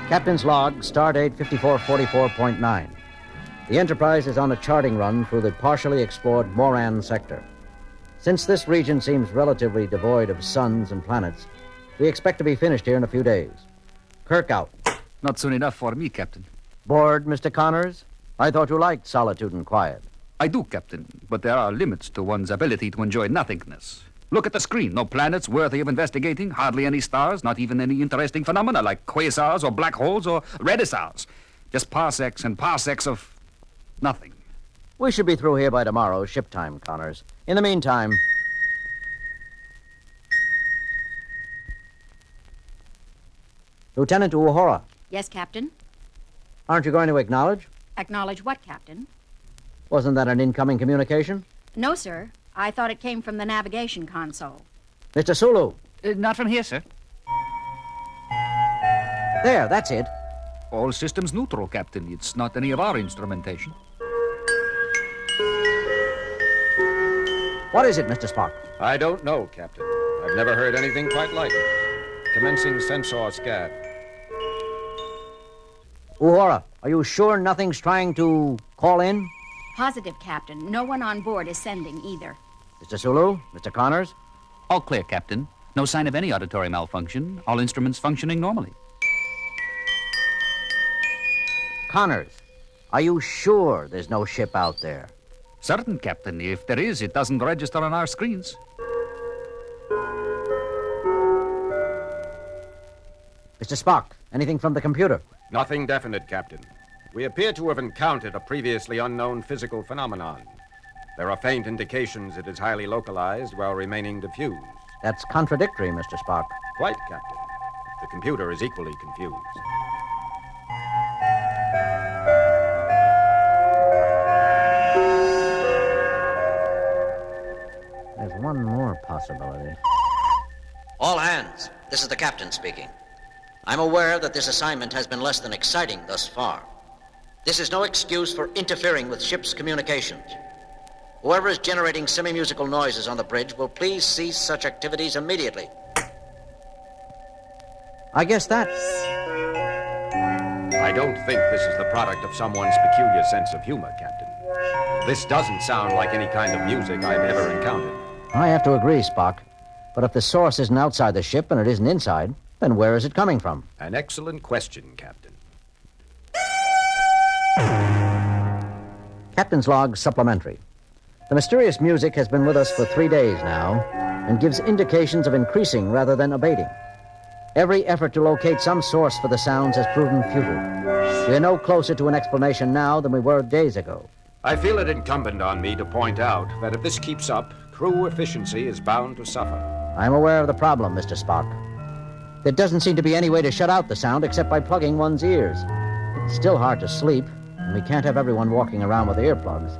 Captain's log, stardate 5444.9. The Enterprise is on a charting run through the partially explored Moran sector. Since this region seems relatively devoid of suns and planets, we expect to be finished here in a few days. Kirk out. Not soon enough for me, Captain. Bored, Mr. Connors? I thought you liked solitude and quiet. I do, Captain, but there are limits to one's ability to enjoy nothingness. Look at the screen. No planets worthy of investigating, hardly any stars, not even any interesting phenomena like quasars or black holes or redisars. Just parsecs and parsecs of nothing. We should be through here by tomorrow, ship time, Connors. In the meantime... Lieutenant Uhura, Yes, Captain. aren't you going to acknowledge? Acknowledge what, Captain? Wasn't that an incoming communication? No, sir. I thought it came from the navigation console. Mr. Sulu. Not from here, sir. There, that's it. All systems neutral, Captain. It's not any of our instrumentation. What is it, Mr. Spock? I don't know, Captain. I've never heard anything quite like it. Commencing sensor scan. Uhura, are you sure nothing's trying to call in? Positive, Captain. No one on board is sending either. Mr. Sulu? Mr. Connors? All clear, Captain. No sign of any auditory malfunction. All instruments functioning normally. Connors, are you sure there's no ship out there? Certain, Captain. If there is, it doesn't register on our screens. Mr. Spock, anything from the computer? Nothing definite, Captain. We appear to have encountered a previously unknown physical phenomenon. There are faint indications it is highly localized while remaining diffused. That's contradictory, Mr. Spock. Quite, Captain. The computer is equally confused. There's one more possibility. All hands, this is the captain speaking. I'm aware that this assignment has been less than exciting thus far. This is no excuse for interfering with ship's communications. Whoever is generating semi-musical noises on the bridge will please cease such activities immediately. I guess that's... I don't think this is the product of someone's peculiar sense of humor, Captain. This doesn't sound like any kind of music I've ever encountered. I have to agree, Spock. But if the source isn't outside the ship and it isn't inside, then where is it coming from? An excellent question, Captain. Captain's log supplementary. The mysterious music has been with us for 3 days now and gives indications of increasing rather than abating. Every effort to locate some source for the sounds has proven futile. We are no closer to an explanation now than we were days ago. I feel it incumbent on me to point out that if this keeps up, crew efficiency is bound to suffer. I'm aware of the problem, Mr. Spock. There doesn't seem to be any way to shut out the sound except by plugging one's ears. It's still hard to sleep, and we can't have everyone walking around with earplugs.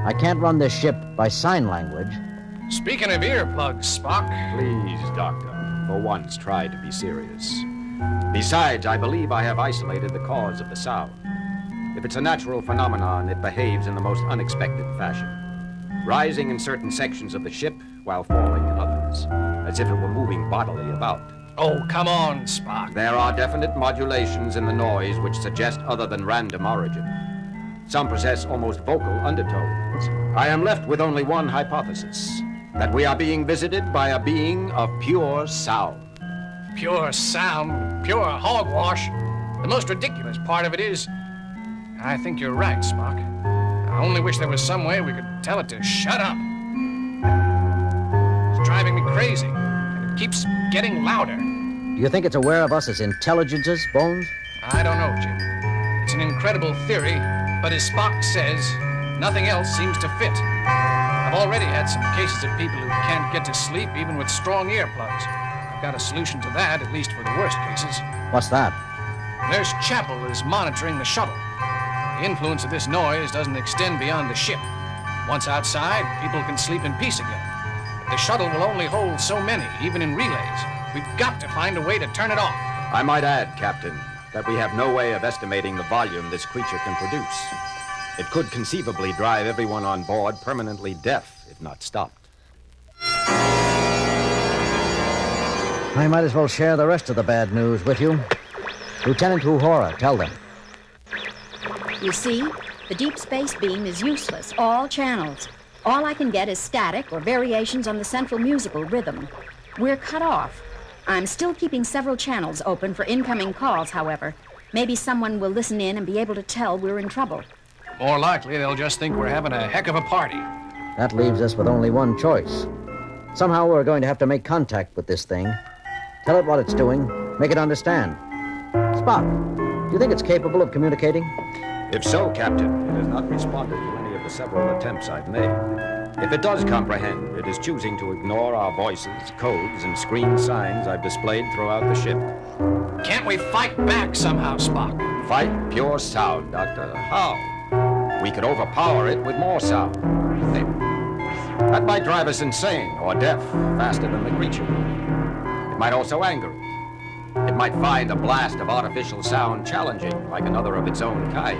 I can't run this ship by sign language. Speaking of earplugs, Spock. Please, Doctor, for once try to be serious. Besides, I believe I have isolated the cause of the sound. If it's a natural phenomenon, it behaves in the most unexpected fashion, rising in certain sections of the ship while falling in others, as if it were moving bodily about. Oh, come on, Spock. There are definite modulations in the noise which suggest other than random origin. Some possess almost vocal undertones. I am left with only one hypothesis, that we are being visited by a being of pure sound. Pure sound, pure hogwash. The most ridiculous part of it is, I think you're right, Spock. I only wish there was some way we could tell it to shut up. It's driving me crazy, and it keeps getting louder. Do you think it's aware of us as intelligences, Bones? I don't know, Jim. It's an incredible theory, but as Spock says, nothing else seems to fit. I've already had some cases of people who can't get to sleep even with strong earplugs. I've got a solution to that, at least for the worst cases. What's that? Nurse Chapel is monitoring the shuttle. The influence of this noise doesn't extend beyond the ship. Once outside, people can sleep in peace again. But the shuttle will only hold so many, even in relays. We've got to find a way to turn it off. I might add, Captain, that we have no way of estimating the volume this creature can produce. It could conceivably drive everyone on board permanently deaf if not stopped. I might as well share the rest of the bad news with you. Lieutenant Uhura, tell them. You see, the deep space beam is useless, all channels. All I can get is static or variations on the central musical rhythm. We're cut off. I'm still keeping several channels open for incoming calls, however. Maybe someone will listen in and be able to tell we're in trouble. More likely, they'll just think we're having a heck of a party. That leaves us with only one choice. Somehow we're going to have to make contact with this thing. Tell it what it's doing. Make it understand. Spock, do you think it's capable of communicating? If so, Captain, it has not responded to any of the several attempts I've made. If it does comprehend, it is choosing to ignore our voices, codes, and screen signs I've displayed throughout the ship. Can't we fight back somehow, Spock? Fight pure sound, Doctor. How? We could overpower it with more sound. That might drive us insane or deaf faster than the creature. It might also anger it. It might find a blast of artificial sound challenging, like another of its own kind.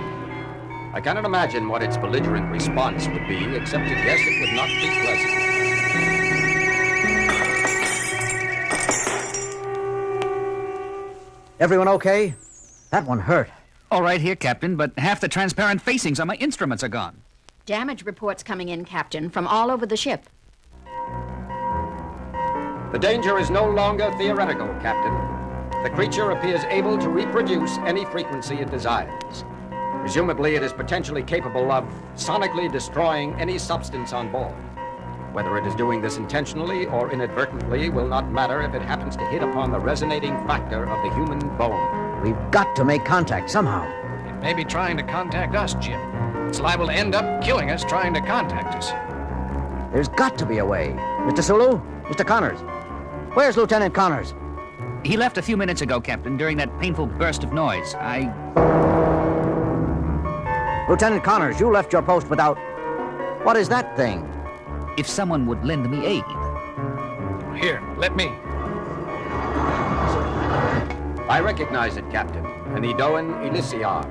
I cannot imagine what its belligerent response would be, except to guess it would not be pleasant. Everyone okay? That one hurt. All right here, Captain, but half the transparent facings on my instruments are gone. Damage reports coming in, Captain, from all over the ship. The danger is no longer theoretical, Captain. The creature appears able to reproduce any frequency it desires. Presumably, it is potentially capable of sonically destroying any substance on board. Whether it is doing this intentionally or inadvertently will not matter if it happens to hit upon the resonating factor of the human bone. We've got to make contact somehow. It may be trying to contact us, Jim. It's liable to end up killing us trying to contact us. There's got to be a way. Mr. Sulu? Mr. Connors? Where's Lieutenant Connors? He left a few minutes ago, Captain, during that painful burst of noise. Lieutenant Connors, you left your post without... What is that thing? If someone would lend me aid. Here, let me. I recognize it, Captain. An Edoan Elysiar.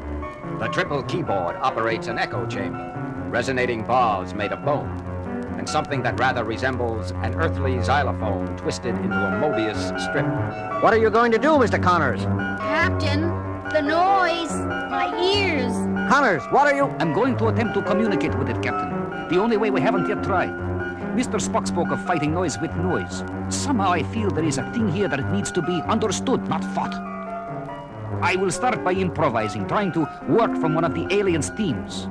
The triple keyboard operates an echo chamber, resonating bars made of bone, and something that rather resembles an earthly xylophone twisted into a Mobius strip. What are you going to do, Mr. Connors? Captain, the noise! My ears! Connors, what are you... I'm going to attempt to communicate with it, Captain. The only way we haven't yet tried. Mr. Spock spoke of fighting noise with noise. Somehow I feel there is a thing here that needs to be understood, not fought. I will start by improvising, trying to work from one of the aliens' themes.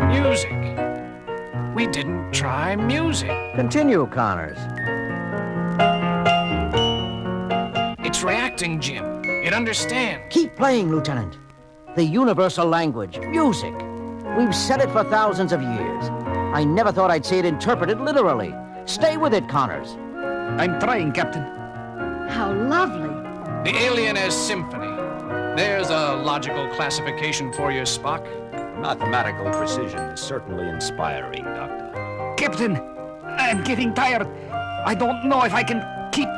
Music. We didn't try music. Continue, Connors. It's reacting, Jim. It understands. Keep playing, Lieutenant. The universal language, music. We've said it for thousands of years. I never thought I'd see it interpreted literally. Stay with it, Connors. I'm trying, Captain. How lovely. The alien as symphony. There's a logical classification for you, Spock. Mathematical precision is certainly inspiring, Doctor. Captain, I'm getting tired. I don't know if I can keep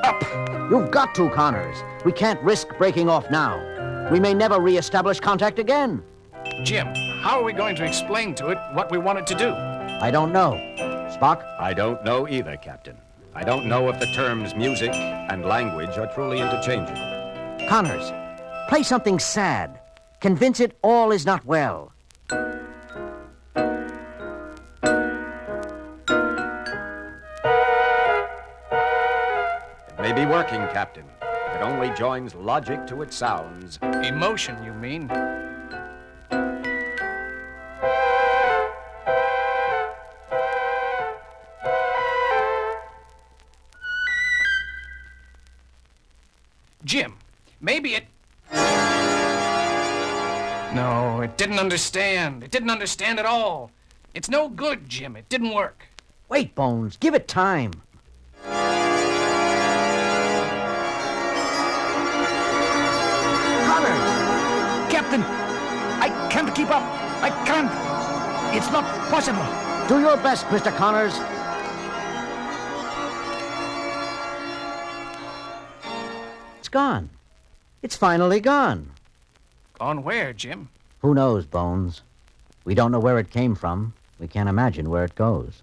up. You've got to, Connors. We can't risk breaking off now. We may never re-establish contact again. Jim, how are we going to explain to it what we want it to do? I don't know. Spock? I don't know either, Captain. I don't know if the terms music and language are truly interchangeable. Connors, play something sad. Convince it all is not well. It may be working, Captain, if it only joins logic to its sounds. Emotion, you mean? Jim, maybe it... No, it didn't understand. It didn't understand at all. It's no good, Jim. It didn't work. Wait, Bones. Give it time. Connors! Captain, I can't keep up. I can't. It's not possible. Do your best, Mr. Connors. It's gone. It's finally gone. Gone where, Jim? Who knows, Bones? We don't know where it came from. We can't imagine where it goes.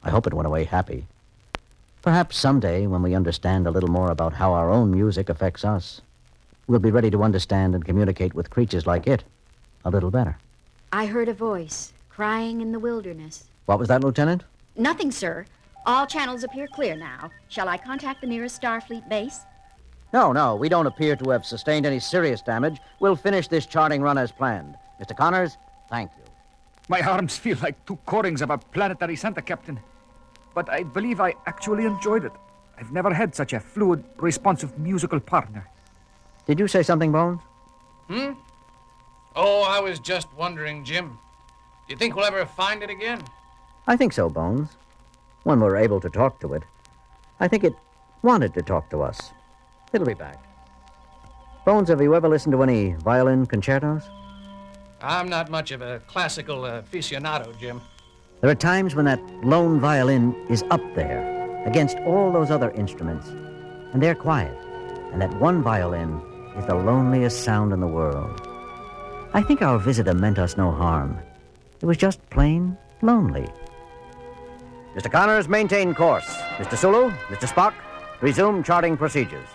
I hope it went away happy. Perhaps someday, when we understand a little more about how our own music affects us, we'll be ready to understand and communicate with creatures like it a little better. I heard a voice crying in the wilderness. What was that, Lieutenant? Nothing, sir. All channels appear clear now. Shall I contact the nearest Starfleet base? No, we don't appear to have sustained any serious damage. We'll finish this charting run as planned. Mr. Connors, thank you. My arms feel like two core-rings of a planetary center, Captain. But I believe I actually enjoyed it. I've never had such a fluid, responsive musical partner. Did you say something, Bones? Oh, I was just wondering, Jim. Do you think we'll ever find it again? I think so, Bones. When we're able to talk to it. I think it wanted to talk to us. It'll be back. Bones, have you ever listened to any violin concertos? I'm not much of a classical aficionado, Jim. There are times when that lone violin is up there, against all those other instruments, and they're quiet, and that one violin is the loneliest sound in the world. I think our visitor meant us no harm. It was just plain lonely. Mr. Connors, maintain course. Mr. Sulu, Mr. Spock, resume charting procedures.